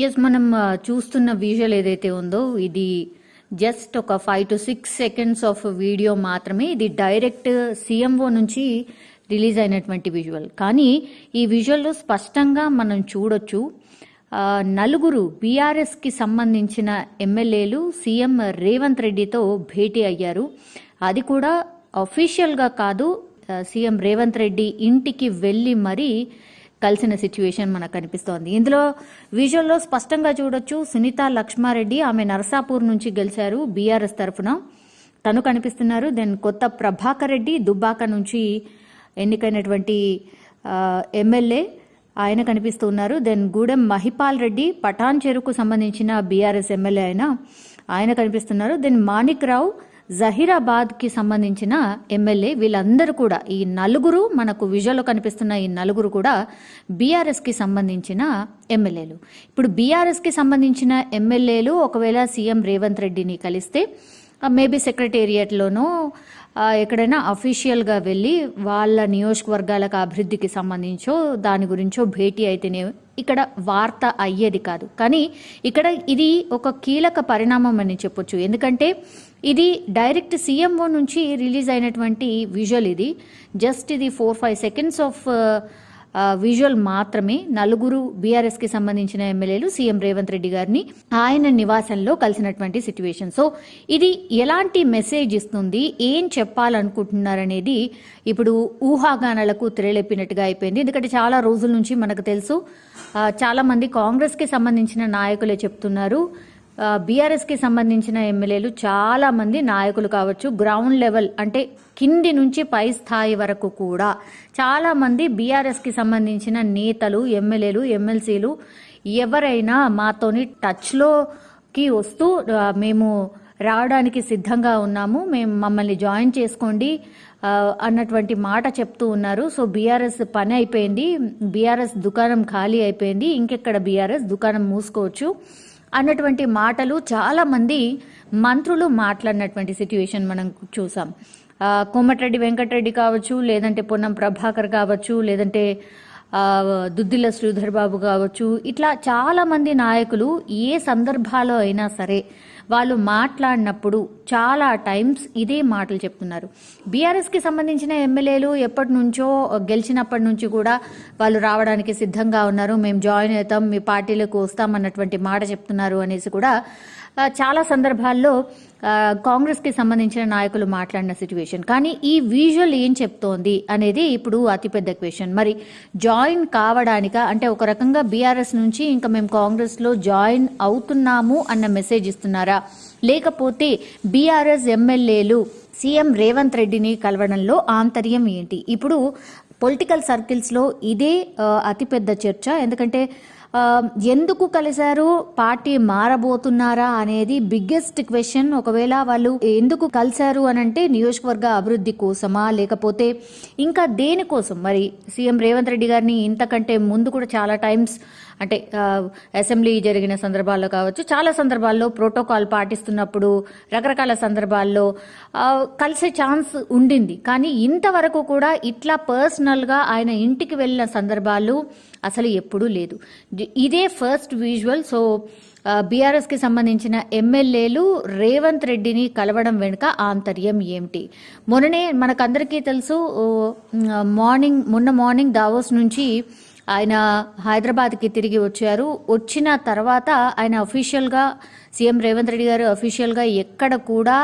Yes, మనం చూస్తున్న visual ఏదైతే ఉందో ఇది జస్ట్ ఒక 5 to 6 సెకండ్స్ ఆఫ్ వీడియో మాత్రమే. ఇది డైరెక్ట్ సీఎంఓ నుంచి రిలీజ్ అయినటువంటి విజువల్. కానీ ఈ విజువల్లో స్పష్టంగా మనం చూడొచ్చు నలుగురు బీఆర్ఎస్కి సంబంధించిన ఎమ్మెల్యేలు సీఎం రేవంత్ రెడ్డితో భేటీ అయ్యారు. అది కూడా అఫీషియల్గా కాదు, సీఎం రేవంత్ రెడ్డి ఇంటికి వెళ్ళి మరీ కలిసిన సిచ్యువేషన్ మనకు కనిపిస్తోంది. ఇందులో విజువల్లో స్పష్టంగా చూడొచ్చు సునీత లక్ష్మారెడ్డి, ఆమె నరసాపూర్ నుంచి గెలిచారు బీఆర్ఎస్ తరఫున, తను కనిపిస్తున్నారు. దెన్ కొత్త ప్రభాకర్ రెడ్డి దుబ్బాక నుంచి ఎన్నికైనటువంటి ఎమ్మెల్యే, ఆయన కనిపిస్తున్నారు. దెన్ గూడెం మహిపాల్ రెడ్డి పటాన్ చెరుకు సంబంధించిన బీఆర్ఎస్ ఎమ్మెల్యే ఆయన కనిపిస్తున్నారు. దెన్ మాణిక్ రావు జహీరాబాద్కి సంబంధించిన ఎమ్మెల్యే. వీళ్ళందరూ కూడా ఈ నలుగురు మనకు విజువల్లో కనిపిస్తున్న ఈ నలుగురు కూడా బీఆర్ఎస్కి సంబంధించిన ఎమ్మెల్యేలు. ఇప్పుడు బీఆర్ఎస్కి సంబంధించిన ఎమ్మెల్యేలు ఒకవేళ సీఎం రేవంత్ రెడ్డిని కలిస్తే మేబీ సెక్రటేరియట్లోనో ఎక్కడైనా అఫీషియల్గా వెళ్ళి వాళ్ళ నియోజకవర్గాలకు అభివృద్ధికి సంబంధించో దాని గురించో భేటీ అయితేనే ఇక్కడ వార్త అయ్యేది కాదు. కానీ ఇక్కడ ఇది ఒక కీలక పరిణామం అని చెప్పొచ్చు. ఎందుకంటే ఇది డైరెక్ట్ సీఎంఓ నుంచి రిలీజ్ అయినటువంటి విజువల్. ఇది జస్ట్ ఇది 4-5 సెకండ్స్ ఆఫ్ విజువల్ మాత్రమే. నలుగురు బీఆర్ఎస్కి సంబంధించిన ఎమ్మెల్యేలు సీఎం రేవంత్ రెడ్డి గారిని ఆయన నివాసంలో కలిసినటువంటి సిచ్యువేషన్. సో ఇది ఎలాంటి మెసేజ్ ఇస్తుంది, ఏం చెప్పాలనుకుంటున్నారనేది ఇప్పుడు ఊహాగానాలకు తెరలేపినట్టుగా అయిపోయింది. ఎందుకంటే చాలా రోజుల నుంచి మనకు తెలుసు, చాలా మంది కాంగ్రెస్కి సంబంధించిన నాయకులే చెప్తున్నారు, బీఆర్ఎస్కి సంబంధించిన ఎమ్మెల్యేలు చాలా మంది నాయకులు కావచ్చు, గ్రౌండ్ లెవెల్ అంటే కింది నుంచి పై స్థాయి వరకు కూడా చాలా మంది బీఆర్ఎస్కి సంబంధించిన నేతలు, ఎమ్మెల్యేలు, ఎమ్మెల్సీలు ఎవరైనా మాతోని టచ్లోకి వస్తూ మేము రావడానికి సిద్ధంగా ఉన్నాము, మేము మమ్మల్ని జాయిన్ చేసుకోండి అన్నటువంటి మాట చెప్తూ ఉన్నారు. సో బీఆర్ఎస్ పని అయిపోయింది, బీఆర్ఎస్ దుకాణం ఖాళీ అయిపోయింది, ఇంకెక్కడ బీఆర్ఎస్ దుకాణం మూసుకోవచ్చు అన్నటువంటి మాటలు చాలా మంది మంత్రులు మాట్లాడినటువంటి సిచ్యువేషన్ మనం చూసాం. కోమటిరెడ్డి వెంకటరెడ్డి కావచ్చు, లేదంటే పొన్నం ప్రభాకర్ కావచ్చు, లేదంటే దుద్దిల్ల శ్రీధర్ బాబు కావచ్చు, ఇట్లా చాలా మంది నాయకులు ఏ సందర్భాల్లో అయినా సరే వాళ్ళు మాట్లాడినప్పుడు చాలా టైమ్స్ ఇదే మాటలు చెప్తున్నారు. బీఆర్ఎస్కి సంబంధించిన ఎమ్మెల్యేలు ఎప్పటి నుంచో గెలిచినప్పటి నుంచి కూడా వాళ్ళు రావడానికి సిద్ధంగా ఉన్నారు, మేము జాయిన్ అవుతాం, మీ పార్టీలకు వస్తామన్నటువంటి మాట చెప్తున్నారు అనేసి కూడా చాలా సందర్భాల్లో కాంగ్రెస్కి సంబంధించిన నాయకులు మాట్లాడిన సిచ్యువేషన్. కానీ ఈ విజువల్ ఏం చెప్తోంది అనేది ఇప్పుడు అతిపెద్ద క్వశ్చన్. మరి జాయిన్ కావడానిక అంటే ఒక రకంగా బీఆర్ఎస్ నుంచి ఇంకా మేము కాంగ్రెస్లో జాయిన్ అవుతున్నాము అన్న మెసేజ్ ఇస్తున్నారా, లేకపోతే బీఆర్ఎస్ ఎమ్మెల్యేలు సీఎం రేవంత్ రెడ్డిని కలవడంలో ఆంతర్యం ఏంటి? ఇప్పుడు పొలిటికల్ సర్కిల్స్లో ఇదే అతిపెద్ద చర్చ. ఎందుకంటే ఎందుకు కలిశారు, పార్టీ మారబోతున్నారా అనేది బిగ్గెస్ట్ క్వశ్చన్. ఒకవేళ వాళ్ళు ఎందుకు కలిశారు అని అంటే నియోజకవర్గ అభివృద్ధి కోసమా, లేకపోతే ఇంకా దేనికోసం? మరి సీఎం రేవంత్ రెడ్డి గారిని ఇంతకంటే ముందు కూడా చాలా టైమ్స్ అంటే అసెంబ్లీ జరిగిన సందర్భాల్లో కావచ్చు, చాలా సందర్భాల్లో ప్రోటోకాల్ పాటిస్తున్నప్పుడు రకరకాల సందర్భాల్లో కలిసే ఛాన్స్ ఉండింది. కానీ ఇంతవరకు కూడా ఇట్లా పర్సనల్గా ఆయన ఇంటికి వెళ్ళిన సందర్భాలు అసలు ఎప్పుడూ లేదు. ఇదే ఫస్ట్ విజువల్. సో బీఆర్ఎస్కి సంబంధించిన ఎమ్మెల్యేలు రేవంత్ రెడ్డిని కలవడం వెనుక ఆంతర్యం ఏమిటి? మొన్ననే మనకందరికీ తెలుసు, మొన్న మార్నింగ్ దావోస్ నుంచి ఆయన హైదరాబాద్కి తిరిగి వచ్చారు. వచ్చిన తర్వాత ఆయన అఫీషియల్గా సీఎం రేవంత్ రెడ్డి గారు అఫీషియల్గా ఎక్కడ కూడా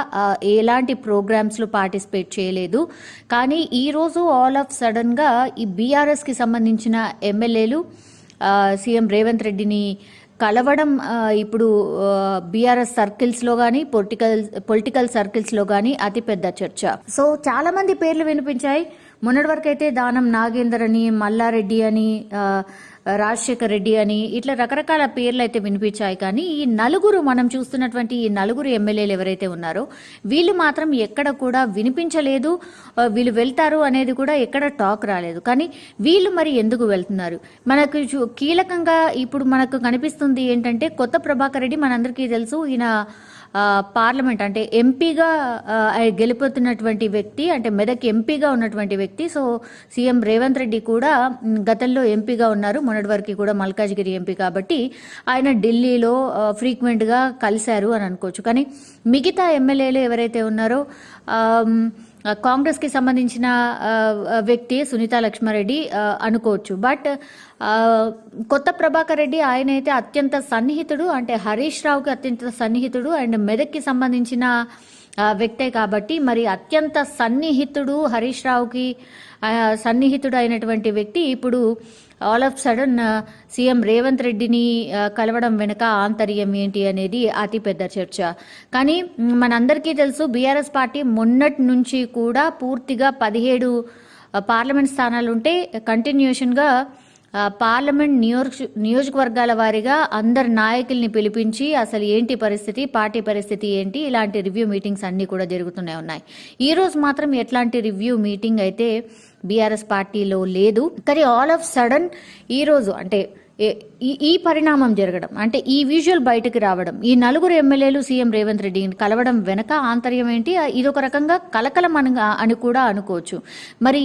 ఎలాంటి ప్రోగ్రామ్స్లో పార్టిసిపేట్ చేయలేదు. కానీ ఈరోజు ఆల్ ఆఫ్ సడన్గా ఈ బీఆర్ఎస్కి సంబంధించిన ఎమ్మెల్యేలు సీఎం రేవంత్ రెడ్డిని కలవడం ఇప్పుడు బీఆర్ఎస్ సర్కిల్స్లో కానీ పొలిటికల్ సర్కిల్స్లో కానీ అతిపెద్ద చర్చ. సో చాలా మంది పేర్లు వినిపించాయి. మొన్నటి వరకు అయితే దానం నాగేందర్ అని, మల్లారెడ్డి అని, రాజశేఖర్ రెడ్డి అని ఇట్లా రకరకాల పేర్లు అయితే వినిపించాయి. కానీ ఈ నలుగురు మనం చూస్తున్నటువంటి ఈ నలుగురు ఎమ్మెల్యేలు ఎవరైతే ఉన్నారో వీళ్ళు మాత్రం ఎక్కడ కూడా వినిపించలేదు. వీళ్ళు వెళ్తారు అనేది కూడా ఎక్కడ టాక్ రాలేదు. కానీ వీళ్ళు మరి ఎందుకు వెళ్తున్నారు? మనకు కీలకంగా ఇప్పుడు మనకు కనిపిస్తుంది ఏంటంటే కొత్త ప్రభాకర్ రెడ్డి, మనందరికీ తెలుసు, ఈయన పార్లమెంట్ అంటే ఎంపీగా గెలుపొతున్నటువంటి వ్యక్తి, అంటే మెదక్ ఎంపీగా ఉన్నటువంటి వ్యక్తి. సో సీఎం రేవంత్ రెడ్డి కూడా గతంలో ఎంపీగా ఉన్నారు, మొన్నటి వరకు కూడా మల్కాజ్గిరి ఎంపీ కాబట్టి ఆయన ఢిల్లీలో ఫ్రీక్వెంట్గా కలిశారు అని అనుకోవచ్చు. కానీ మిగతా ఎమ్మెల్యేలు ఎవరైతే ఉన్నారో కాంగ్రెస్కి సంబంధించిన వ్యక్తి సునీతా లక్ష్మారెడ్డి అనుకోవచ్చు. బట్ కొత్త ప్రభాకర్ రెడ్డి ఆయన అయితే అత్యంత సన్నిహితుడు, అంటే హరీష్ రావుకి అత్యంత సన్నిహితుడు అండ్ మెదక్కి సంబంధించిన వ్యక్తే కాబట్టి మరి అత్యంత సన్నిహితుడు హరీష్ రావుకి సన్నిహితుడు అయినటువంటి వ్యక్తి ఇప్పుడు all of sudden CM Revanth రెడ్డిని కలవడం వెనుక ఆంతర్యం ఏంటి అనేది అతిపెద్ద చర్చ. కానీ మనందరికీ తెలుసు బీఆర్ఎస్ పార్టీ మొన్నటి నుంచి కూడా పూర్తిగా 17 పార్లమెంట్ స్థానాలు ఉంటే కంటిన్యూషన్గా పార్లమెంట్ నియోజకవర్గాల వారీగా అందరు నాయకుల్ని పిలిపించి అసలు ఏంటి పరిస్థితి, పార్టీ పరిస్థితి ఏంటి, ఇలాంటి రివ్యూ మీటింగ్స్ అన్నీ కూడా జరుగుతూనే ఉన్నాయి. ఈ రోజు మాత్రం ఎట్లాంటి రివ్యూ మీటింగ్ అయితే బీఆర్ఎస్ పార్టీలో లేదు. కానీ ఆల్ ఆఫ్ సడన్ ఈ రోజు అంటే ఈ పరిణామం జరగడం, అంటే ఈ విజువల్ బయటకు రావడం, ఈ 4 ఎమ్మెల్యేలు సీఎం రేవంత్ రెడ్డిని కలవడం వెనక ఆంతర్యం ఏంటి, ఇదొక రకంగా కలకలం అని కూడా అనుకోవచ్చు. మరి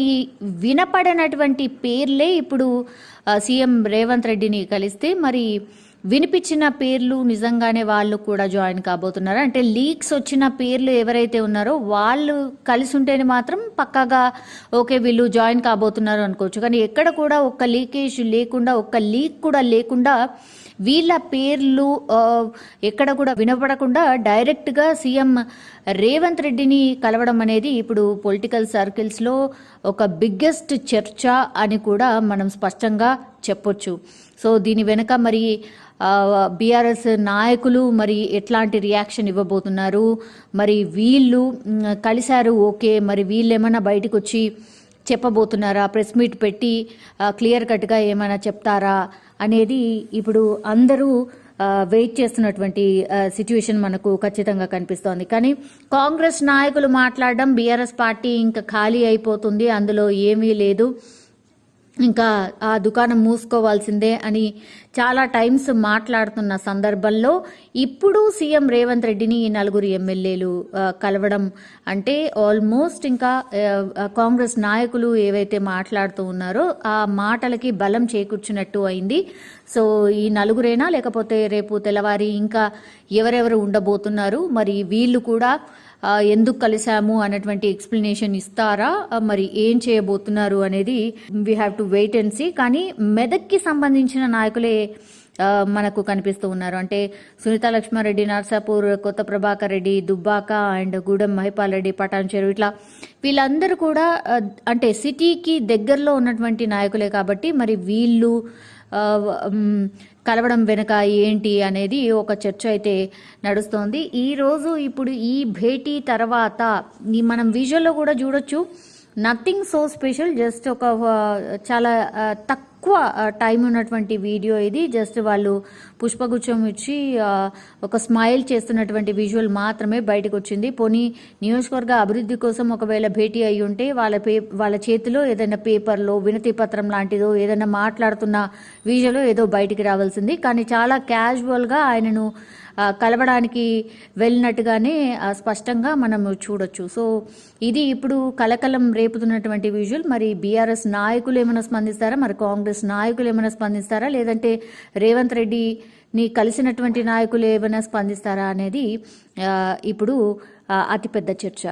వినపడనటువంటి పేర్లే ఇప్పుడు సీఎం రేవంత్ రెడ్డిని కలిస్తే మరి వినిపించిన పేర్లు నిజంగానే వాళ్ళు కూడా జాయిన్ కాబోతున్నారు. అంటే లీక్స్ వచ్చిన పేర్లు ఎవరైతే ఉన్నారో వాళ్ళు కలిసి ఉంటేనే మాత్రం పక్కాగా ఓకే వీళ్ళు జాయిన్ కాబోతున్నారు అనుకోవచ్చు. కానీ ఎక్కడ కూడా ఒక్క లీకేజ్ లేకుండా, ఒక్క లీక్ కూడా లేకుండా వీళ్ళ పేర్లు ఎక్కడ కూడా వినపడకుండా డైరెక్ట్గా సీఎం రేవంత్ రెడ్డిని కలవడం అనేది ఇప్పుడు పొలిటికల్ సర్కిల్స్లో ఒక బిగ్గెస్ట్ చర్చ అని కూడా మనం స్పష్టంగా చెప్పొచ్చు. సో దీని వెనక మరి బీఆర్ఎస్ నాయకులు మరి ఎట్లాంటి రియాక్షన్ ఇవ్వబోతున్నారు, మరి వీళ్ళు కలిశారు ఓకే, మరి వీళ్ళు ఏమైనా బయటకు వచ్చి చెప్పబోతున్నారా, ప్రెస్ మీట్ పెట్టి క్లియర్ కట్గా ఏమైనా చెప్తారా అనేది ఇప్పుడు అందరూ వెయిట్ చేస్తున్నటువంటి సిచ్యువేషన్ మనకు ఖచ్చితంగా కనిపిస్తోంది. కానీ కాంగ్రెస్ నాయకులు మాట్లాడడం బీఆర్ఎస్ పార్టీ ఇంకా ఖాళీ అయిపోతుంది, అందులో ఏమీ లేదు, ఇంకా ఆ దుకాణం మూసుకోవాల్సిందే అని చాలా టైమ్స్ మాట్లాడుతున్న సందర్భంలో ఇప్పుడు సీఎం రేవంత్ రెడ్డిని ఈ 4 ఎమ్మెల్యేలు కలవడం అంటే ఆల్మోస్ట్ ఇంకా కాంగ్రెస్ నాయకులు ఏవైతే మాట్లాడుతూ ఉన్నారో ఆ మాటలకి బలం చేకూర్చున్నట్టు అయింది. సో ఈ 4 లేకపోతే రేపు తెల్లవారి ఇంకా ఎవరెవరు ఉండబోతున్నారు, మరి వీళ్ళు కూడా ఎందుకు కలిసాము అన్నటువంటి ఎక్స్ప్లెనేషన్ ఇస్తారా, మరి ఏం చేయబోతున్నారు అనేది we have to wait and see. కానీ మెదక్కి సంబంధించిన నాయకులే మనకు కనిపిస్తూ ఉన్నారు. అంటే సునీతా లక్ష్మారెడ్డి, నర్సాపూర్, కొత్త ప్రభాకర్ రెడ్డి, దుబ్బాక అండ్ గూడెం మహిపాల్ రెడ్డి, పటాన్ చెరువు, ఇట్లా వీళ్ళందరూ కూడా అంటే సిటీకి దగ్గరలో ఉన్నటువంటి నాయకులే కాబట్టి మరి వీళ్ళు కలవడం వెనుక ఏంటి అనేది ఒక చర్చ అయితే నడుస్తోంది. ఈరోజు ఇప్పుడు ఈ భేటీ తర్వాత మనం విజువల్లో కూడా చూడొచ్చు, నథింగ్ సో స్పెషల్, జస్ట్ ఒక చాలా తక్కువ టైం ఉన్నటువంటి వీడియో ఇది. జస్ట్ వాళ్ళు పుష్పగుచ్చం ఇచ్చి ఒక స్మైల్ చేస్తున్నటువంటి విజువల్ మాత్రమే బయటకు వచ్చింది. పోనీ నియోజకవర్గ అభివృద్ధి కోసం ఒకవేళ భేటీ అయి ఉంటే వాళ్ళ చేతిలో ఏదైనా పేపర్లో వినతి పత్రం లాంటిదో ఏదైనా మాట్లాడుతున్న విజువల్ ఏదో బయటికి రావాల్సింది. కానీ చాలా క్యాజువల్గా ఆయనను కలవడానికి వెళ్ళినట్టుగానే స్పష్టంగా మనం చూడొచ్చు. సో ఇది ఇప్పుడు కలకలం రేపుతున్నటువంటి విజువల్. మరి బీఆర్ఎస్ నాయకులు ఏమైనా స్పందిస్తారా, మరి కాంగ్రెస్ నాయకులు ఏమైనా స్పందిస్తారా, లేదంటే రేవంత్ రెడ్డిని కలిసినటువంటి నాయకులు ఏమైనా స్పందిస్తారా అనేది ఇప్పుడు అతిపెద్ద చర్చ.